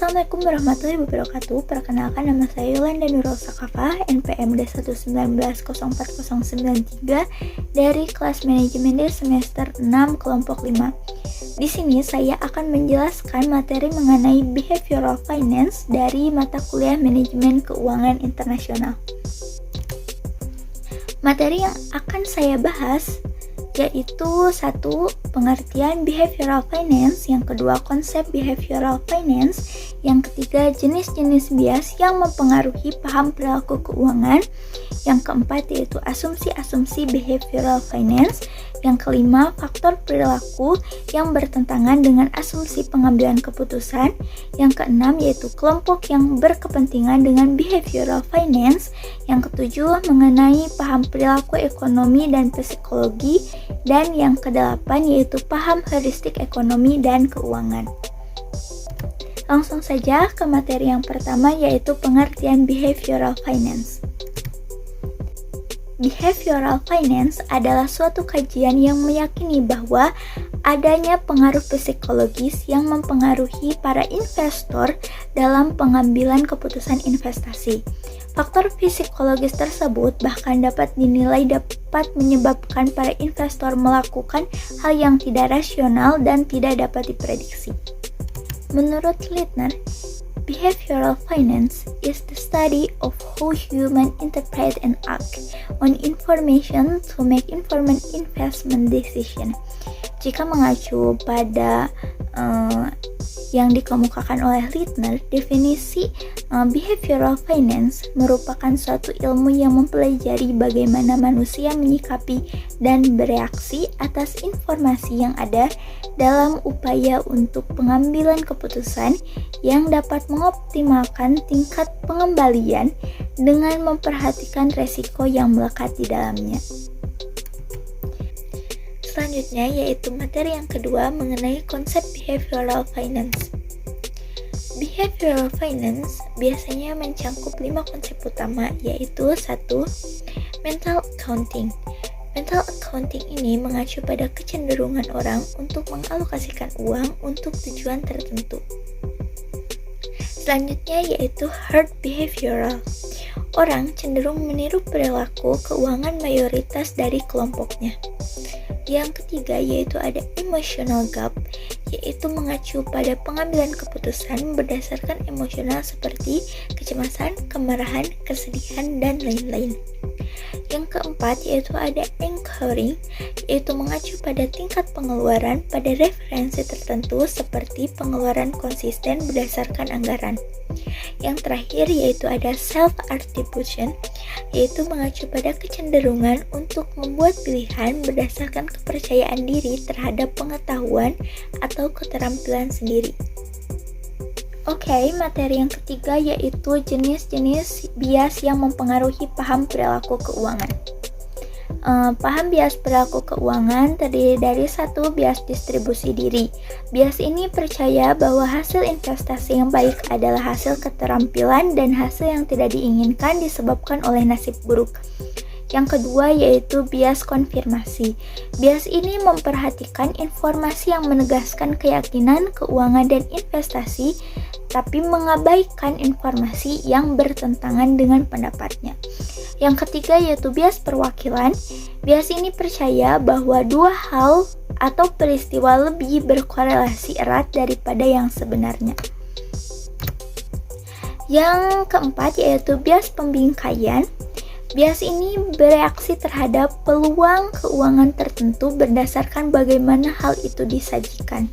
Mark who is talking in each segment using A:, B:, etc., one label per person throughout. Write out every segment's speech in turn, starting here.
A: Assalamualaikum warahmatullahi wabarakatuh. Perkenalkan, nama saya Yolanda Nurul Sakafah, NPM D1190409 dari kelas manajemen D semester 6 kelompok 5. Di sini saya akan menjelaskan materi mengenai behavioral finance dari mata kuliah manajemen keuangan internasional. Materi yang akan saya bahas yaitu 1. Pengertian behavioral finance, yang kedua konsep behavioral finance, yang ketiga jenis-jenis bias yang mempengaruhi paham perilaku keuangan, yang keempat yaitu asumsi-asumsi behavioral finance, yang kelima faktor perilaku yang bertentangan dengan asumsi pengambilan keputusan, yang keenam yaitu kelompok yang berkepentingan dengan behavioral finance, yang ketujuh mengenai paham perilaku ekonomi dan psikologi, dan yang kedelapan yaitu paham heuristik ekonomi dan keuangan. Langsung saja ke materi yang pertama, yaitu pengertian behavioral finance. Behavioral finance adalah suatu kajian yang meyakini bahwa adanya pengaruh psikologis yang mempengaruhi para investor dalam pengambilan keputusan investasi. Faktor psikologis tersebut bahkan dapat dinilai dapat menyebabkan para investor melakukan hal yang tidak rasional dan tidak dapat diprediksi. Menurut Littner, behavioral finance is the study of how humans interpret and act on information to make informed investment decision. Jika mengacu pada yang dikemukakan oleh Littner, definisi behavioral finance merupakan suatu ilmu yang mempelajari bagaimana manusia menyikapi dan bereaksi atas informasi yang ada dalam upaya untuk pengambilan keputusan yang dapat mengoptimalkan tingkat pengembalian dengan memperhatikan resiko yang melekat di dalamnya. Selanjutnya yaitu materi yang kedua mengenai konsep behavioral finance. Behavioral finance biasanya mencangkup 5 konsep utama, yaitu 1. Mental accounting. Mental accounting ini mengacu pada kecenderungan orang untuk mengalokasikan uang untuk tujuan tertentu. Selanjutnya yaitu herd behavioral. Orang cenderung meniru perilaku keuangan mayoritas dari kelompoknya. Yang ketiga yaitu ada emotional gap, yaitu mengacu pada pengambilan keputusan berdasarkan emosional seperti kecemasan, kemarahan, kesedihan, dan lain-lain. Yang keempat yaitu ada anchoring, yaitu mengacu pada tingkat pengeluaran pada referensi tertentu seperti pengeluaran konsisten berdasarkan anggaran. Yang terakhir yaitu ada self-attribution, yaitu mengacu pada kecenderungan untuk membuat pilihan berdasarkan kepercayaan diri terhadap pengetahuan atau keterampilan sendiri. Oke, materi yang ketiga yaitu jenis-jenis bias yang mempengaruhi paham perilaku keuangan. Paham bias perilaku keuangan terdiri dari 1. Bias distribusi diri. Bias ini percaya bahwa hasil investasi yang baik adalah hasil keterampilan dan hasil yang tidak diinginkan disebabkan oleh nasib buruk. Yang kedua yaitu bias konfirmasi. Bias ini memperhatikan informasi yang menegaskan keyakinan, keuangan, dan investasi, tapi mengabaikan informasi yang bertentangan dengan pendapatnya. Yang ketiga yaitu bias perwakilan. Bias ini percaya bahwa dua hal atau peristiwa lebih berkorelasi erat daripada yang sebenarnya. Yang keempat yaitu bias pembingkaian. Bias ini bereaksi terhadap peluang keuangan tertentu berdasarkan bagaimana hal itu disajikan.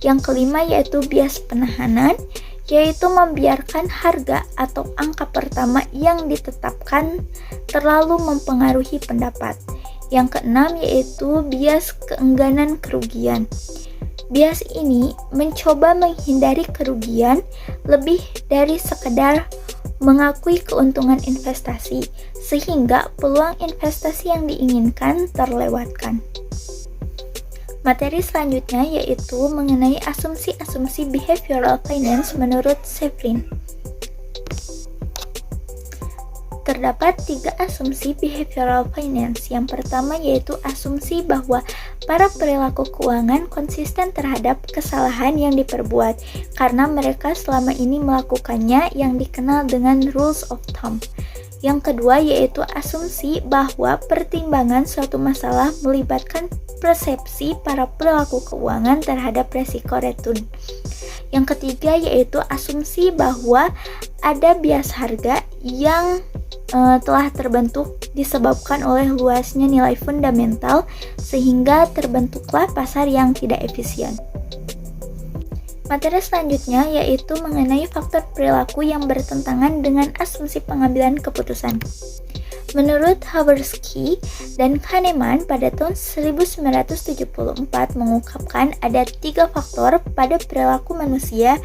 A: Yang kelima yaitu bias penahanan, yaitu membiarkan harga atau angka pertama yang ditetapkan terlalu mempengaruhi pendapat. Yang keenam yaitu bias keengganan kerugian. Bias ini mencoba menghindari kerugian lebih dari sekedar mengakui keuntungan investasi, sehingga peluang investasi yang diinginkan terlewatkan. Materi selanjutnya yaitu mengenai asumsi-asumsi behavioral finance menurut Shevrin. Terdapat 3 asumsi behavioral finance. Yang pertama yaitu asumsi bahwa Para perilaku keuangan konsisten terhadap kesalahan yang diperbuat karena mereka selama ini melakukannya yang dikenal dengan rules of thumb. Yang kedua yaitu asumsi bahwa pertimbangan suatu masalah melibatkan persepsi para pelaku keuangan terhadap resiko return. Yang ketiga yaitu asumsi bahwa ada bias harga yang telah terbentuk disebabkan oleh luasnya nilai fundamental sehingga terbentuklah pasar yang tidak efisien. Materi selanjutnya yaitu mengenai faktor perilaku yang bertentangan dengan asumsi pengambilan keputusan. Menurut Habersky dan Kahneman pada tahun 1974 mengungkapkan ada 3 faktor pada perilaku manusia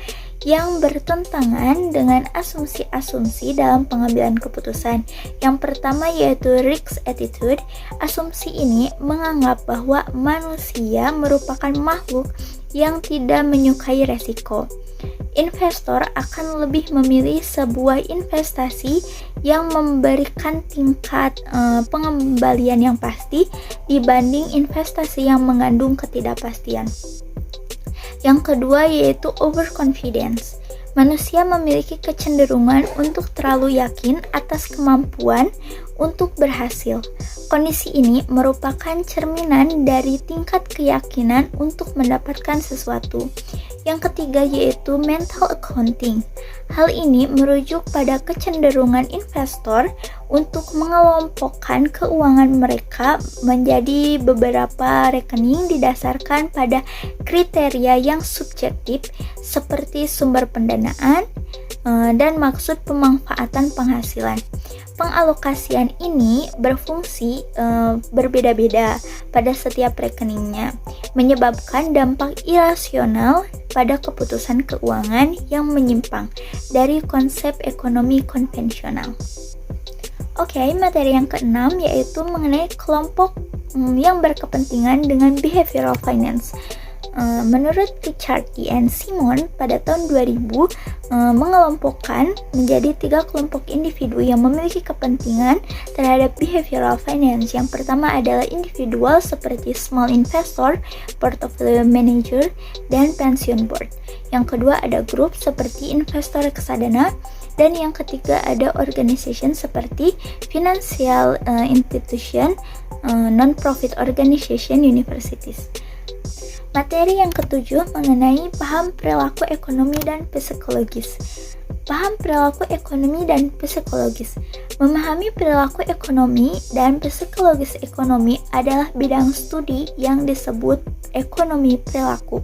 A: yang bertentangan dengan asumsi-asumsi dalam pengambilan keputusan. Yang pertama yaitu risk attitude. Asumsi ini menganggap bahwa manusia merupakan makhluk yang tidak menyukai resiko. Investor akan lebih memilih sebuah investasi yang memberikan tingkat pengembalian yang pasti dibanding investasi yang mengandung ketidakpastian. Yang kedua yaitu overconfidence. Manusia memiliki kecenderungan untuk terlalu yakin atas kemampuan untuk berhasil. Kondisi ini merupakan cerminan dari tingkat keyakinan untuk mendapatkan sesuatu. Yang ketiga yaitu mental accounting. Hal ini merujuk pada kecenderungan investor untuk mengelompokkan keuangan mereka menjadi beberapa rekening didasarkan pada kriteria yang subjektif seperti sumber pendanaan dan maksud pemanfaatan penghasilan. Pengalokasian ini berfungsi berbeda-beda pada setiap rekeningnya, menyebabkan dampak irasional pada keputusan keuangan yang menyimpang dari konsep ekonomi konvensional. Oke, materi yang keenam yaitu mengenai kelompok yang berkepentingan dengan behavioral finance. Menurut Richard D. and Simon pada tahun 2000 mengelompokkan menjadi 3 kelompok individu yang memiliki kepentingan terhadap behavioral finance. Yang pertama adalah individual seperti small investor, portfolio manager, dan pension board. Yang kedua ada grup seperti investor reksadana, dan yang ketiga ada organization seperti financial institution, non-profit organization, universities. Materi yang ketujuh mengenai paham perilaku ekonomi dan psikologis. Paham perilaku ekonomi dan psikologis. Memahami perilaku ekonomi dan psikologis ekonomi adalah bidang studi yang disebut ekonomi perilaku.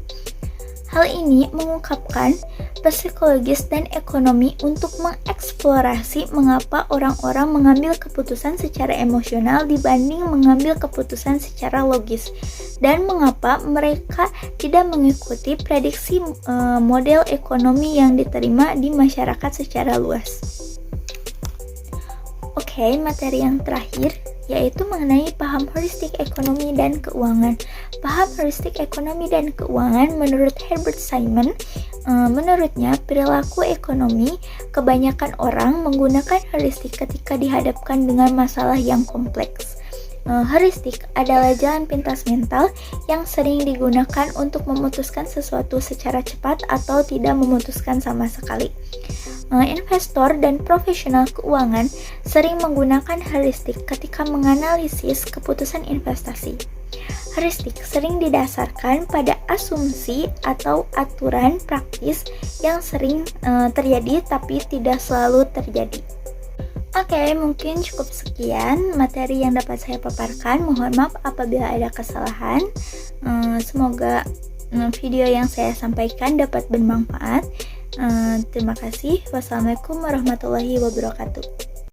A: Hal ini mengungkapkan psikologis dan ekonomi untuk mengeksplorasi mengapa orang-orang mengambil keputusan secara emosional dibanding mengambil keputusan secara logis, dan mengapa mereka tidak mengikuti prediksi model ekonomi yang diterima di masyarakat secara luas. Oke, materi yang terakhir yaitu mengenai paham heuristik ekonomi dan keuangan. Paham heuristik ekonomi dan keuangan menurut Herbert Simon, menurutnya perilaku ekonomi kebanyakan orang menggunakan heuristik ketika dihadapkan dengan masalah yang kompleks. Heuristik adalah jalan pintas mental yang sering digunakan untuk memutuskan sesuatu secara cepat atau tidak memutuskan sama sekali. Investor dan profesional keuangan sering menggunakan heuristik ketika menganalisis keputusan investasi. Heuristik sering didasarkan pada asumsi atau aturan praktis yang sering terjadi tapi tidak selalu terjadi. Oke, mungkin cukup sekian materi yang dapat saya paparkan. Mohon maaf apabila ada kesalahan. Semoga video yang saya sampaikan dapat bermanfaat. Terima kasih. Wassalamualaikum warahmatullahi wabarakatuh.